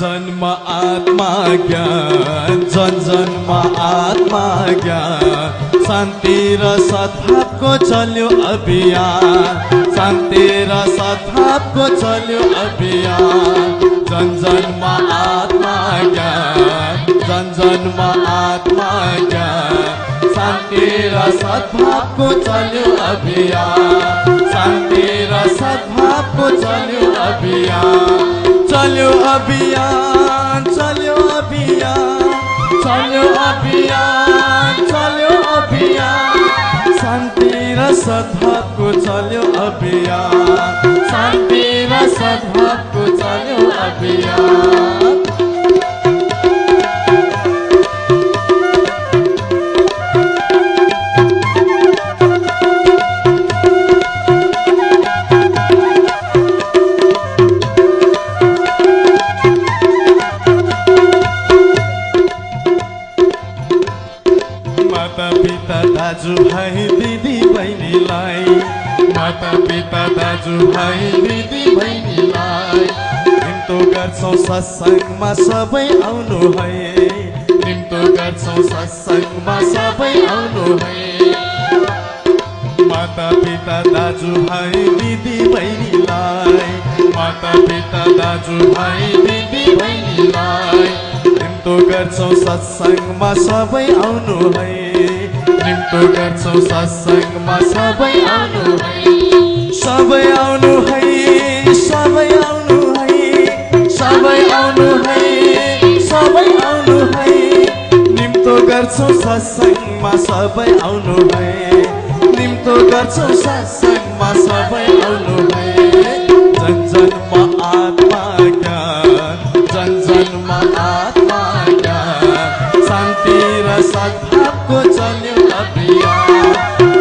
जन्म आत्मा ज्ञान जन्म आत्मा ज्ञान शान्ति र सद्भावको चल्यो अभियान शान्ति र सद्भावको चल्यो अभियान जन्म आत्मा ज्ञान जन्म आत्मा ज्ञान शान्ति र सद्भावको चल्यो अभियान शान्ति र सद्भावको चल्यो अभियान चल्यो अभियान चल्यो अभियान चल्यो अभियान चल्यो अभियान शान्ति र सद्भावको चल्यो अभियान शान्ति र सद्भावको चल्यो अभियान दाजुभाइ दिदी बहिनीलाई माता पिता दाजुभाइ दिदी बहिनीलाई निम्तो गर्छौँ सत्सङ्गमा सबै आउनु है निम्तो गर्छौँ सत्सङ्गमा सबै आउनु है माता पिता दाजुभाइ दिदी बहिनीलाई माता पिता दाजुभाइ दिदी बहिनीलाई निम्तो गर्छौँ सत्सङ्गमा सबै आउनु है निम्तो गर्छौँ सत्सङ्गमा सबै आउनु है सबै आउनु है सबै आउनु है सबै आउनु है सबै आउनु है निम्तो गर्छौँ सत्सङ्गमा सबै आउनु है निम्तो गर्छौँ सत्सङ्गमा सबै आउनु है जन्म आत्मा ज्ञान जन्म आत्मा ज्ञान शान्ति र सद्भावको चल्यो अभियान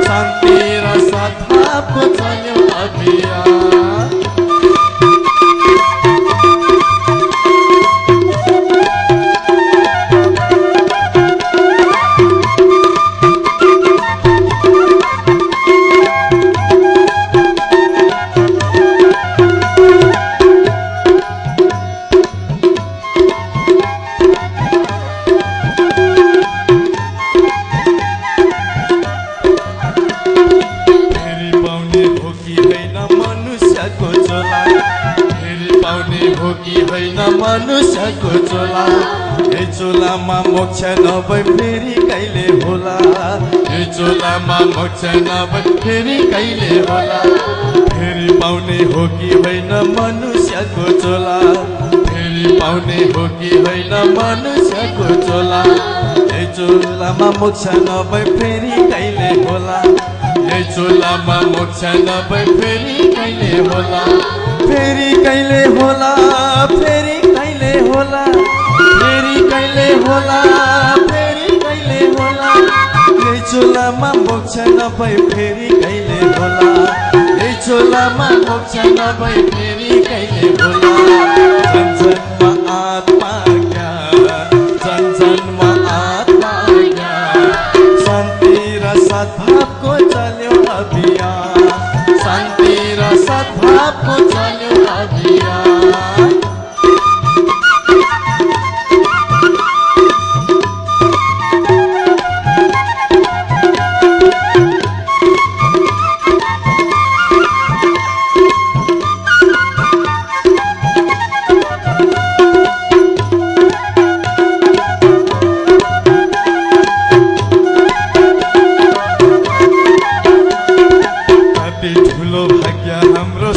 शान्ति र सद्भावको चल्यो अभियान मनुष्यको चोला यो चोलामा मोक्ष नभए फेरि कहिले होला यो चोलामा मोक्ष नभए फेरि कहिले होला फेरि पाउने हो कि होइन मनुष्यको चोला फेरि पाउने हो कि होइन मनुष्यको चोला यो चोलामा मोक्ष नभए फेरि कहिले होला यो चोलामा मोक्ष नभए फेरि कहिले होला फेरि कहिले होला फेरि कहिले होला फेरि कहिले होला फेरि कहिले होला यही चोलामा मोक्ष नभए फेरि कहिले होला यही चोलामा मोक्ष नभए फेरि कहिले होला जन्म आत्मा ज्ञान जन्म आत्मा ज्ञान शान्ति र सद्भावको चल्यो अभियान शान्ति र सद्भावको चल्यो अभियान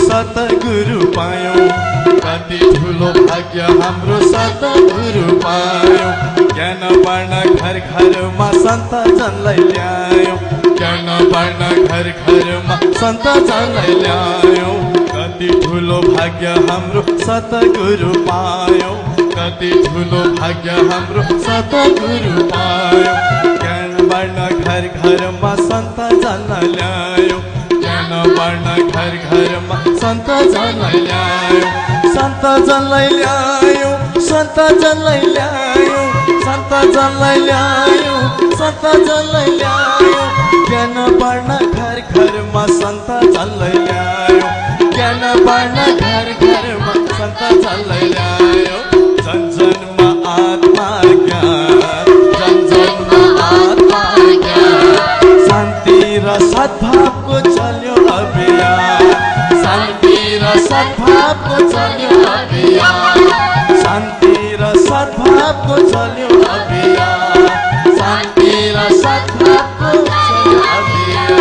सतगुरु पायौं कति ठुलो भाग्य हाम्रो सतगुरु पायौं ज्ञान बाँड्न घर घरमा सन्त जनलाई ल्यायौं ज्ञान बाँड्न घर घरमा सन्त जनलाई ल्यायौं कति ठुलो भाग्य हाम्रो सतगुरु पायौं कति ठुलो भाग्य हाम्रो सतगुरु पायौं ज्ञान बाँड्न घर घरमा सन्त जनलाई ल्यायौं ज्ञान बाँड्न घर घरमा सन्त जनलाई ल्यायौं सन्त जनलाई ल्यायौं सन्त जनलाई ल्यायौं सन्त जनलाई ल्यायौं सन्त जनलाई ल्यायौं ज्ञान बाँड्न घर घरमा सन्त जनलाई ल्यायौं ज्ञान बाँड्न घर घरमा सन्त जनलाई ल्यायौं आत्मा ज्ञान जन जनमा आत्मा ज्ञान शान्ति र सद्भावको चल्यो अभियान शान्ति र सद्भावको चल्यो अभियान शान्ति र सद्भावको चल्यो अभियान शान्ति र सद्भावको चल्यो अभियान